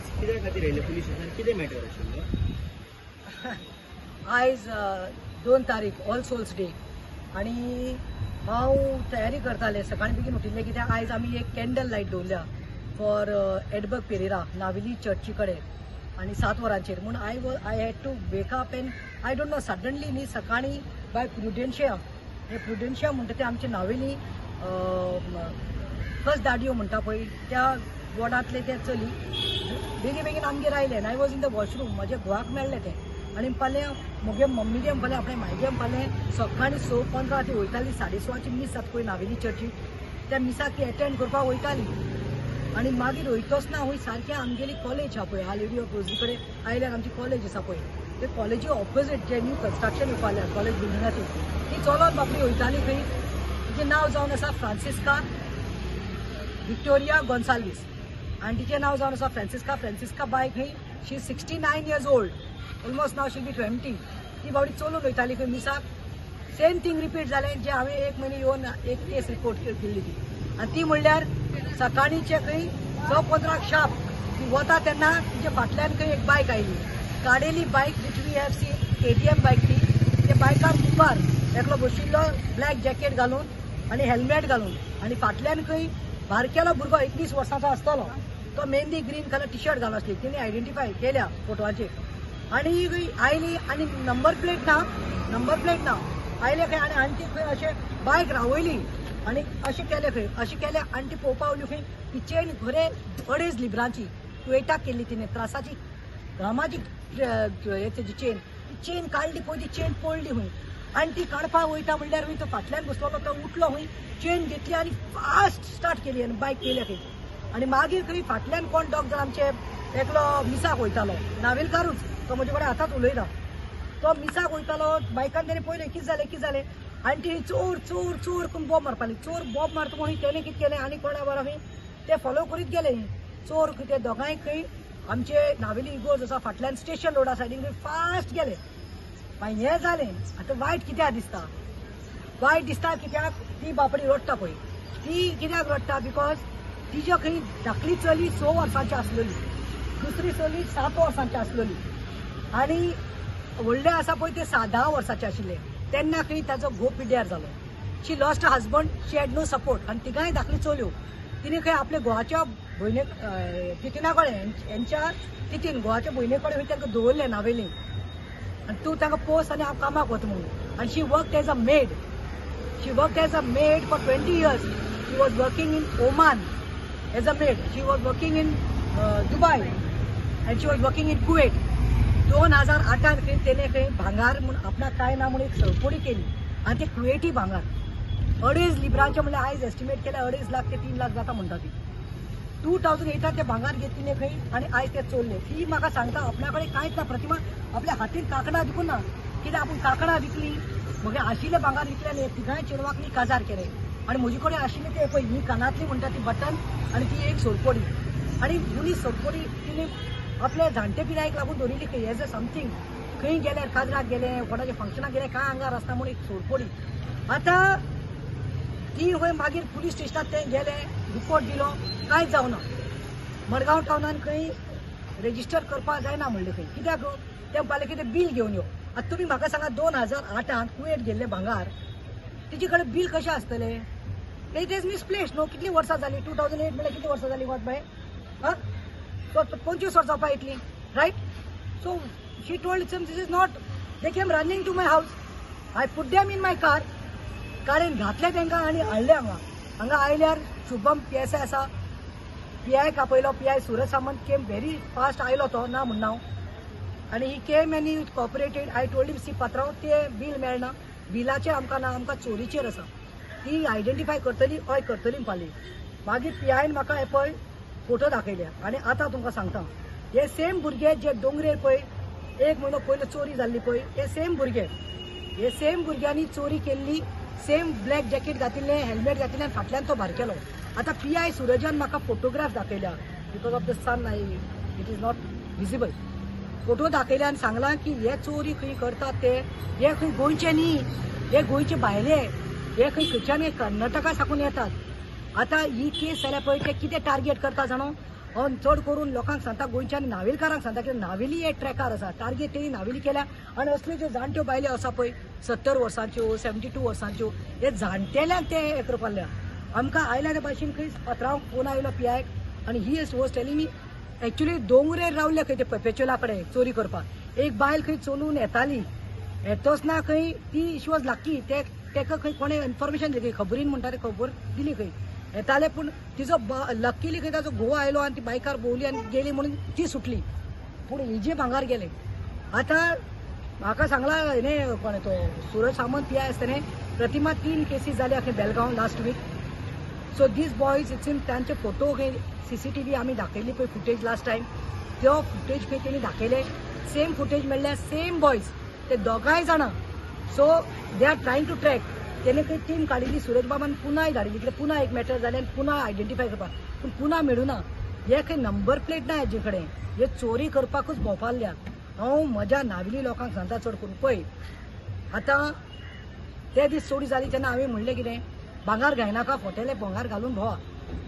आयज कित्या खातीर आयले पुलीस स्टेशन कितें मॅटर आशिल्लो? आयज 2 तारीख ऑल सोल्स डे आणि हांव तयारी करताले सकाळी बेगीन उठिल्ले कित्याक आयज आमी एक कॅन्डल लायट दवरल्या फॉर एडबर्ग पेरेरा नावेली चर्ची कडेन आणि 7 वरांचेर म्हणून I had to wake up and I don't know suddenly न्ही सकाळी बाय प्रुडेन्शिया हे प्रुडेन्शिया म्हणटा ते आमचे नावेली फर्स्ट दाडियो म्हणटा पळय त्या वॉर्डांतले ते चली बेगीन बेगीन आमगेर आयले I was in the washroom म्हजे घोवाक मेळ्ळे ते आणि फाल्यां म्हगे मम्मीगे फाल्यां आपल्या मायगे फाल्यां सकाळी 6:15 ती वयताली 6:30 मिस जाता पळय नावेली चर्चीक त्या मिसाक ती एटेंड करपाक वयताली आणि मागीर वयतोसना हूंय सारकें आमगेली कॉलेज आहा पळय आ लेडी ऑफ रोजी कडेन आयल्यार आमची कॉलेज आसा पळय ते कॉलेजी ऑपोजीट जे न्यू कन्स्ट्रक्शन येवपाल्या कॉलेज बिल्डिंगाची ती चलोन बापडी वयताली खंय तिचें नांव जावन आसा फ्रांसिस्का विक्टोरिया गोन्साल्वीस आणि तिचें नांव जावन आसा फ्रांसिस्का बाय खंय शी 69 years old almost now she'll be 20 ती बावडी चलून वयताली खंय मिसाक सेम थिंग रिपीट जालें जे हांवें 1 म्हयने येवन एक केस रिपोर्ट केल्ली ती आनी ती म्हणल्यार सकाळीचे खंय 6:15 शार्प ती वता तेन्ना तिचे फाटल्यान खंय एक बायक आयली काडेली bike which we have seen KTM bike ती ते बायकार मुखार एकलो बशिल्लो ब्लॅक जॅकेट घालून आनी हेल्मेट घालून आनी फाटल्यान खंय बारकेलो भुरगो 21 वर्सांचो आसतलो तो mehndi green colour T shirt घालून आसली तिने आयडेंटिफाय केल्या फोटोवाचेर आणि आयली आणि नंबर प्लेट ना आयले खंय आनी ती खंय अशें बायक रावयली आणि अशें केलें खंय अशें केलें आनी ती पळोवपाक वयली खंय ती चेन खरे 2.5 लिबरांची वेटाक केल्ली तिने त्रासाची घामाची तेजी चेन काडली पळय ती चेन पडली खंय आनी ती काडपाक वयता म्हणल्यार तो फाटल्यान बसलोलो तो उठलो खंय चेन घेतली आनी फास्ट स्टार्ट केली आनी बायक केल्या खंय आनी मागीर खंय फाटल्यान कोण डॉग जावन आमचे एकलो मिसाक वयतालो नावेलकारूच तो म्हजे कडेन हातांत उलयता तो मिसाक वयतालो बायकान तेणें पळयलें कितें जालें आनी ती चोर करून बॉब मारपाली चोर बॉब मारता म्हणून तेणें कितें केलें आनी कोणा बरो खंय ते फॉलो करीत गेले चोर ते दोगांय खंय आमचे नावेली इगोर्ज आसा फाटल्यान स्टेशन रोडा सायडीन खंय फास्ट गेले मागीर हें जालें आतां वायट दिसता कित्याक ती बापडी रडटा पळय ती कित्याक रडटा बिकॉज तिच्या खंय धाकली चली 6 वर्सांची आसलेली दुसरी चली 7 वर्सांची आसलेली आनी व्हडले आसा पळय ते 10 वर्साचे आशिल्ले तेन्ना खंय ताचो घोव पिड्ड्यार जालो she lost husband she had no support आनी तिगांय धाकली चलयो तिने खंय आपल्या घोवाच्या भयणे तितीना कडेन हेंच्या तितीन घोवाच्या भयणे कडेन खंय तांकां दवरलें नावेली आनी तूं तांकां पोस आनी हांव कामाक वता म्हणून आनी she worked as a maid for 20 years she was working in Oman as a maid she was working in Dubai and she was working in Kuwait 2008 खंय तेणे खंय भांगार म्हणून आपणाक काय ना म्हणून एक सरपोडी केली आनी ते कुवेटी भांगार 2.5 लिबरांचे म्हणल्यार आयज एस्टिमेट केल्यार 2.5 लाख ते 3 लाख जाता म्हणटा ती 2008 ते भांगार घेतली खंय आनी आयज ते चोरले ती म्हाका सांगता आपल्या कडेन कांयच ना प्रतिमा आपल्या हातीन कांकणां विकून ना कित्याक आपूण कांकणां विकली म्हगे आशिल्ले भांगार विकले आनी तिगांय चेडवाक काजार केले आनी म्हजे कडेन आशिल्ली ते पळय ही कानांतली म्हणटा ती बटन आनी ती एक सोडपोडी आनी जुनी सोडपोडी तिने आपल्या जाणटे पिरायेक लागून दवरिल्ली खंय एज अ समथींग खंय गेल्यार काजराक गेले कोणाच्या फंक्शनाक गेले काय आंगार आसता म्हणून एक सोडपोडी आतां ती खंय मागीर पुलीस स्टेशनात ते गेले रिपोर्ट दिलो कांयच जावना मडगांव टावनान खंय रेजिस्टर करपाक जायना म्हणलें खंय कित्याक ते म्हणपाले कितें बील घेवन यो आतां तुमी म्हाका सांगा 2008 कुवेट गेल्ले भांगार तिचे कडेन बील कशें आसतलें इट इज मिसप्लेस्ड न्हू कितलीं वर्सां जालीं 2008 म्हणल्यार कितलीं वर्सां जालीं वच बाय 25 वर्सां जावपा येतलीं right so she told some this is not they came running to my house I put them in my car कारेन घातले तांकां आनी हाडले हांगा आयल्यार शुभम PSI आसा PI आपयलो PI Suraj Samant came very fast आयलो तो ना म्हण हांव आनी he came any cooperated I told him see पात्रांव ते बील मेळना बिलाचेर आमकां ना आमकां चोरीचेर आसा ती आयडेंटिफाय करतली हय करतली म्हणपाली मागीर PIन म्हाका हे पळय फोटो दाखयल्या आनी आतां तुमकां सांगता हे सेम भुरगे जे दोंगरेर पळय 1 म्हयनो पयलो चोरी जाल्ली पळय हे सेम भुरग्यांनी चोरी केल्ली सेम ब्लॅक जॅकेट घातिल्लें हेल्मेट घातिल्लें फाटल्यान तो भायर केलो आतां PI सुरजान म्हाका फोटोग्राफ दाखयल्या because of the sun it is not visible photo दाखयल्या आनी सांगलां की हे चोरी खंय करतात ते हे खंय गोंयचे न्ही हे गोंयचे भायले हे खंय खंयच्यान कर्नाटका साकून येतात आतां ही केस जाल्या पळय ते कितें टार्गेट करता जाणो हांव चड करून लोकांक सांगता गोंयच्या आनी नावेलकारांक सांगता की नावेली एक ट्रॅकार आसा टार्गेट तेणी नावेली केल्या आनी असल्यो ज्यो जाणट्यो बायल्यो आसा पळय 70 वर्सांच्यो 72 वर्सांच्यो हे जाणटेल्यांक ते हे करपाल्या आमकां आयल्या त्या भाशेन खंय पात्रांव फोन आयलो PIक आनी he was telling me actually दोंगरेर रावले खंय ते पेपेचुला कडेन चोरी करपाक एक बायल खंय चलून येताली येतोच ना खंय ती शी वॉज लकी तेका खंय कोणें इन्फॉर्मेशन दिली खबरीन म्हणटा ते खबर दिली खंय येताले पूण तिजो लकीली खंय ताजो घोव आयलो आनी ती बायकार भोवली आनी गेली म्हणून ती सुटली पूण हेजे भांगार गेले आतां म्हाका सांगला हेणे कोणे तो सूरज सामंत PI आसतने प्रतिमा 3 केसीस जाल्या खंय Belgaum last week so these boys it's in तांचे फोटो खंय CCTV आमी दाखयली पळय फुटेज लास्ट टायम त्यो फुटेज खंय तेणी दाखयले सेम फुटेज मेळ्ळ्या सेम बॉयज ते दोगांय जाणां so they are trying to track तेणे खंय टीम काडिल्ली सुरेश बाबान पुनाय धाडिल्ली कित्याक पुना एक मॅटर जालें आनी पुना आयडेंटिफाय करपाक पूण पुना मेळुना हे खंय नंबर प्लेट ना हेजे कडेन हे चोरी करपाकूच भोंवपाल्ल्या हांव म्हज्या नाविली लोकांक सांगता चड करून पळय आतां ते दीस चोरी जाली तेन्ना हांवें म्हणलें कितें भांगार घायनाका फोटेले भांगार घालून भोंवा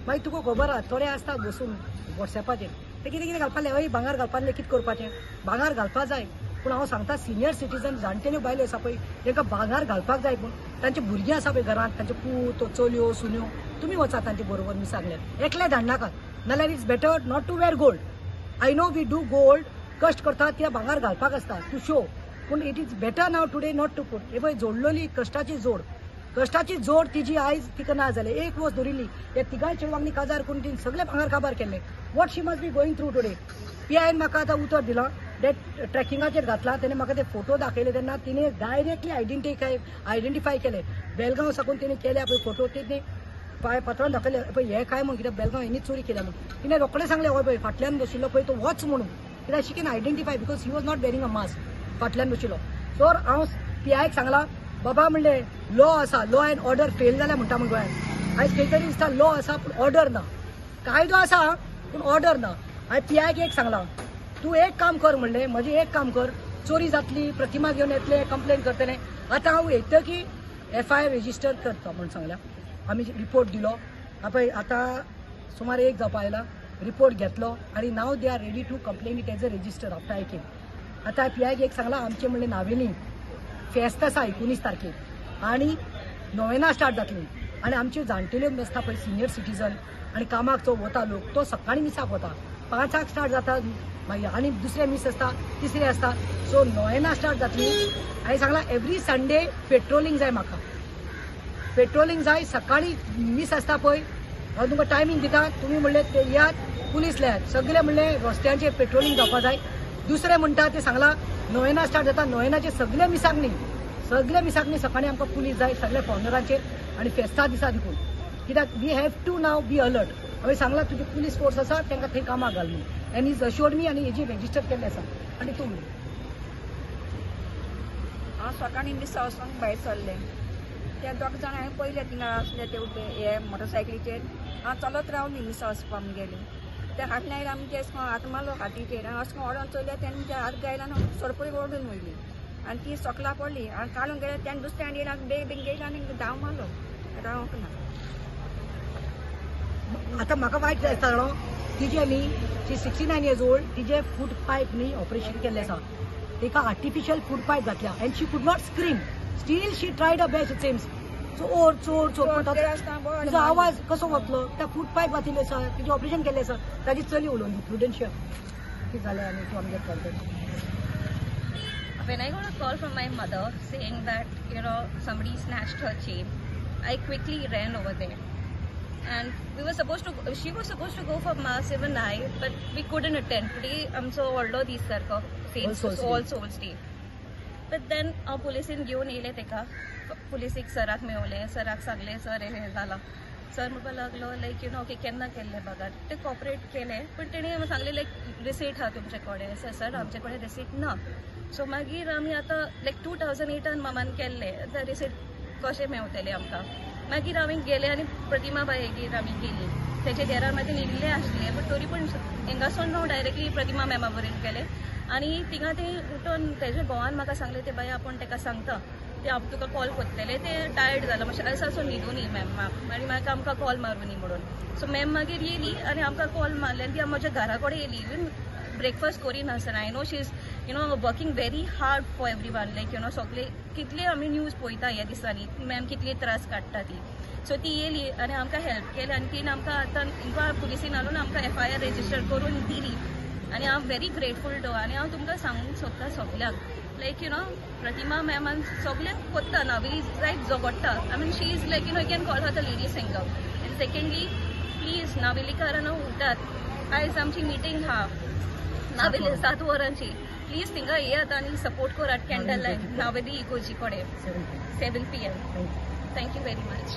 मागीर तुका खबर आहा थोडे आसता बसून वॉट्सॅपाचेर ते कितें कितें घालपालें हय भांगार घालपालें कितें करपाचें भांगार घालपाक जाय पूण हांव सांगता सिनियर सिटीजन जाणटेल्यो बायल्यो आसा पळय तांकां भांगार घालपाक जाय पूण तांचे भुरगीं आसा पळय घरांत तांचे पूत चलयो सुन्यो तुमी वचात तांचे बरोबर मिसाकल्यार एकले धाडनाकात नाल्यार it's better not to wear gold I know we do gold कश्ट करता ते भांगार घालपाक आसता टू शो पूण it is better now today not to put हे पळय जोडलेली कश्टाची जोड तिजी आयज तिका ना जाले एक वस धरिल्ली हे तिगाय चेडवांनी काजार करून तिने सगळे भांगार काबार केले what she must be going through today PIन म्हाका आतां उतर दिलां ते ट्रॅकिंगाचेर घातला तेणे म्हाका ते फोटो दाखयले तेन्ना तिने डायरेक्टली आयडेंटिफाय केले बेलगांव साकून तिने केल्या पळय फोटो तिने पत्रान दाखयले पळय हे काय म्हण कित्याक बेलगांव हेनीच चोरी केल्या म्हणून तिने रोखडे सांगले हय पळय फाटल्यान बशिल्लो पळय तो वच म्हणून कित्याक she can identify because he was not wearing a mask फाटल्यान बशिल्लो सो हांव PIक सांगला बाबा म्हणले लॉ आसा लॉ एंड ऑर्डर फेल जाल्या म्हणटा म्हण गोंयांत आयज खंय तरी दिसता लॉ आसा पूण ऑर्डर ना कायदो आसा पूण ऑर्डर ना हांवें PIक एक सांगलां तूं एक काम कर म्हणलें म्हजें एक काम कर चोरी जातली प्रतिमा घेवन येतले कंप्लेन करतले आतां हांव येतकी FIR रेजिस्टर करता म्हण सांगल्या आमी रिपोर्ट दिलो पळय आतां सुमार 1 जावपा आयला रिपोर्ट घेतलो आनी नाव they are ready to complain it as a register after I came आतां PIक एक सांगलां आमचें म्हणलें नावेली फेस्त आसा 19 तारखेक आनी 9 स्टार्ट जातली आनी आमच्यो जाणटेल्यो आसता पळय सिनियर सिटीजन आनी कामाक जो वता लोक तो सकाळीं मिसाक वता 5 स्टार्ट जाता मागीर आनी दुसरे मीस आसता तिसरे आसता सो 9 स्टार्ट जातली हांवें सांगलां एवरी संडे पेट्रोलिंग जाय म्हाका पेट्रोलिंग जाय सकाळीं मीस आसता पळय हांव तुमकां टायमींग दिता तुमी म्हणलें ते यात पुलीस लायात सगळे म्हणलें रस्त्यांचेर पेट्रोलिंग जावपा जाय दुसरे म्हणटा ते सांगलां 9 स्टार्ट जाता 9 सगळे मिसाकनी सकाळीं आमकां पुलीस जाय सगळे फॉर्नरांचेर आनी फेस्ता दिसा देखून कित्याक we have to now be alert हांवें सांगलां तुजी पुलीस फोर्स आसा तांकां थंय कामाक घाल म्हणून एन इज अश्योर्ड मी आनी हेजी रेजिस्टर केल्लें आसा आनी तूं हांव सकाळीं मिसा वचूंक भायर सरलें ते दोग जाण हांवें पयले थिंगा आसले ते हे मोटरसायकलीचेर हांव चलत रावली मिसा वचपाक गेली ते फाटल्यान आमी ते हात मारलो हातीचेर हांव अशें ओडोन चोयले तेणे ते हात गायला आनी सरपळी ओडून वयली आनी ती सकला पडली आनी काडून गेले तेन्ना दुसऱ्या येयला बेग गेली आनी धांव मारलो रावंक ना आतां म्हाका वायट दिसता जाणो तिजे न्ही शी 69 years ओल्ड तिजे फूड पायप न्ही ऑपरेशन केल्लें आसा तिका आर्टिफिशियल फूड पायप घातल्या end she could not scream steel she triad a best it सेम्स चोर चोर चोर तिजो आवाज कसो वतलो त्या फूड पायप घातिल्ले आसा तिजें ऑपरेशन केल्लें आसा ताजी चली उलोवली प्रुडेन्शियल कितें जालें आनी तूं आमगे call When I got a call from my mother saying that, somebody snatched her chain, I quickly ran over there. And she was supposed to go for mass, even I, but we couldn't attend. Today, so although these All Souls Day. But then, police in घेऊन येले तेका, police एक सराक मेवले, सराक सांगले, sir हे झाला. Sir म्हणपाक लागलो की केन्ना केल्ले बघा ते कॉपरेट केले पण तेणे सांगले रिसीट हा तुमचे कडेन सर आमचे कडेन रिसीट ना सो मागीर आमी आतां 2008 मामान केल्ले आतां रिसीट कशें मेवतले आमकां मागीर आमी गेले आनी प्रतिमा बायगेर आमी गेली तेचे घरान मागीर निघिल्ले आसले बट तरी पूण हिंगासून हांव डायरेक्टली प्रतिमा मॅमा बरेन गेले आनी थिंगा ते उठून तेजे घोवान म्हाका सांगले ते बाय आपूण तेका सांगता ते हांव तुका कॉल करतलें तें टायर्ड जालां मातशें आयज असो न्हिदूं न्ही मॅम आनी मागीर आमकां कॉल मारूं न्ही म्हणून सो मॅम मागीर येयली आनी आमकां कॉल मारली आनी ती म्हज्या घरा कडेन येयली इवन ब्रेकफास्ट करिनासतना I know she is working very hard for everyone like सगळे कितले आमी न्यूज पळयता ह्या दिसांनी मॅम कितले त्रास काडटा ती सो ती येयली आनी आमकां हेल्प केली आनी तीन आमकां आतां पुलिसीन हाडून आमकां FIR रेजिस्टर करून दिली आनी हांव व्हेरी ग्रेटफूल टू आनी हांव तुमकां सांगूंक सोदता सगल्यांक लायक प्रतिमा मॅमान सगल्यांक कोत्ता नावेली जायत झगडटा I mean she is like you can call her the lady singer and secondly please नावेलीकारांनो उठात आयज आमची मिटींग आहा नावेली 7 वरांची प्लीज थिंगा येयात आनी सपोर्ट करात कॅन्डल लायट नावेली इकोजी कडेन 7 PM थँक्यू व्हेरी मच